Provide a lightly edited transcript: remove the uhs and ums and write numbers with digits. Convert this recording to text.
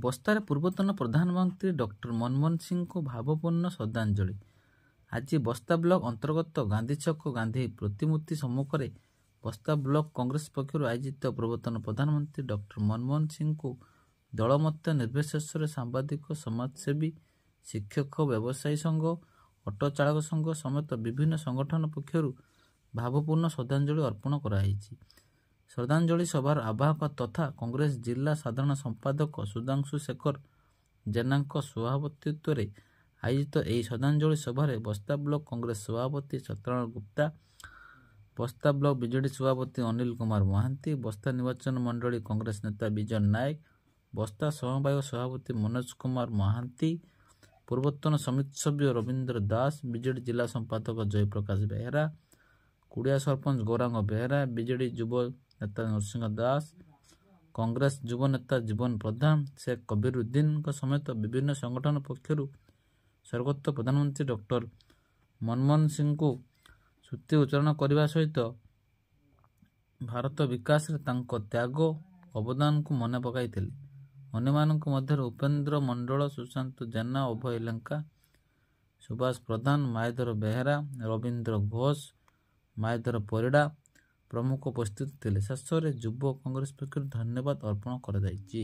ବସ୍ତାରେ ପୂର୍ବତନ ପ୍ରଧାନମନ୍ତ୍ରୀ ଡକ୍ଟର ମନମୋହନ ସିଂଙ୍କୁ ଭାବପୂର୍ଣ୍ଣ ଶ୍ରଦ୍ଧାଞ୍ଜଳି। ଆଜି ବସ୍ତା ବ୍ଲକ ଅନ୍ତର୍ଗତ ଗାନ୍ଧୀଛକ ଗାନ୍ଧୀ ପ୍ରତିମୂର୍ତ୍ତି ସମ୍ମୁଖରେ ବସ୍ତା ବ୍ଲକ କଂଗ୍ରେସ ପକ୍ଷରୁ ଆୟୋଜିତ ପୂର୍ବତନ ପ୍ରଧାନମନ୍ତ୍ରୀ ଡକ୍ଟର ମନମୋହନ ସିଂଙ୍କୁ ଦଳମତ ନିର୍ବିଶେଷରେ ସାମ୍ବାଦିକ, ସମାଜସେବୀ, ଶିକ୍ଷକ, ବ୍ୟବସାୟୀ ସଂଘ, ଅଟୋ ଚାଳକ ସଂଘ ସମେତ ବିଭିନ୍ନ ସଂଗଠନ ପକ୍ଷରୁ ଭାବପୂର୍ଣ୍ଣ ଶ୍ରଦ୍ଧାଞ୍ଜଳି ଅର୍ପଣ କରାଯାଇଛି। ଶ୍ରଦ୍ଧାଞ୍ଜଳି ସଭାର ଆବାହକ ତଥା କଂଗ୍ରେସ ଜିଲ୍ଲା ସାଧାରଣ ସମ୍ପାଦକ ସୁଧାଂଶୁ ଶେଖର ଜେନାଙ୍କ ସଭାପତିତ୍ୱରେ ଆୟୋଜିତ ଏହି ଶ୍ରଦ୍ଧାଞ୍ଜଳି ସଭାରେ ବସ୍ତା ବ୍ଲକ କଂଗ୍ରେସ ସଭାପତି ସତ୍ୟନାରାୟଣ ଗୁପ୍ତା, ବସ୍ତା ବ୍ଲକ ବିଜେଡି ସଭାପତି ଅନିଲ କୁମାର ମହାନ୍ତି, ବସ୍ତା ନିର୍ବାଚନ ମଣ୍ଡଳୀ କଂଗ୍ରେସ ନେତା ବିଜୟ ନାୟକ, ବସ୍ତା ସମବାୟ ସଭାପତି ମନୋଜ କୁମାର ମହାନ୍ତି, ପୂର୍ବତନ ସମିତି ସଭ୍ୟ ରବୀନ୍ଦ୍ର ଦାସ, ବିଜେଡି ଜିଲ୍ଲା ସମ୍ପାଦକ ଜୟପ୍ରକାଶ ବେହେରା, କୁଡ଼ିଆ ସରପଞ୍ଚ ଗୌରାଙ୍ଗ ବେହେରା, ବିଜେଡି ଯୁବ ନେତା ନରସିଂହ ଦାସ, କଂଗ୍ରେସ ଯୁବ ନେତା ଜୀବନ ପ୍ରଧାନ, ଶେଖ୍ କବିରୁଦ୍ଦିନଙ୍କ ସମେତ ବିଭିନ୍ନ ସଂଗଠନ ପକ୍ଷରୁ ସ୍ୱର୍ଗତ ପ୍ରଧାନମନ୍ତ୍ରୀ ଡକ୍ଟର ମନମୋହନ ସିଂଙ୍କୁ ସ୍ତୁତି ଉଚ୍ଚାରଣ କରିବା ସହିତ ଭାରତ ବିକାଶରେ ତାଙ୍କ ତ୍ୟାଗ ଅବଦାନକୁ ମନେ ପକାଇଥିଲେ। ଅନ୍ୟମାନଙ୍କ ମଧ୍ୟରେ ଉପେନ୍ଦ୍ର ମଣ୍ଡଳ, ସୁଶାନ୍ତ ଜେନା, ଅଭୟ ଲେଙ୍କା, ସୁଭାଷ ପ୍ରଧାନ, ମାୟାଧର ବେହେରା, ରବୀନ୍ଦ୍ର ଘୋଷ, ମାୟାଧର ପରିଡ଼ା ପ୍ରମୁଖ ଉପସ୍ଥିତ ଥିଲେ। ଶେଷରେ ଯୁବ କଂଗ୍ରେସ ପକ୍ଷରୁ ଧନ୍ୟବାଦ ଅର୍ପଣ କରାଯାଇଛି।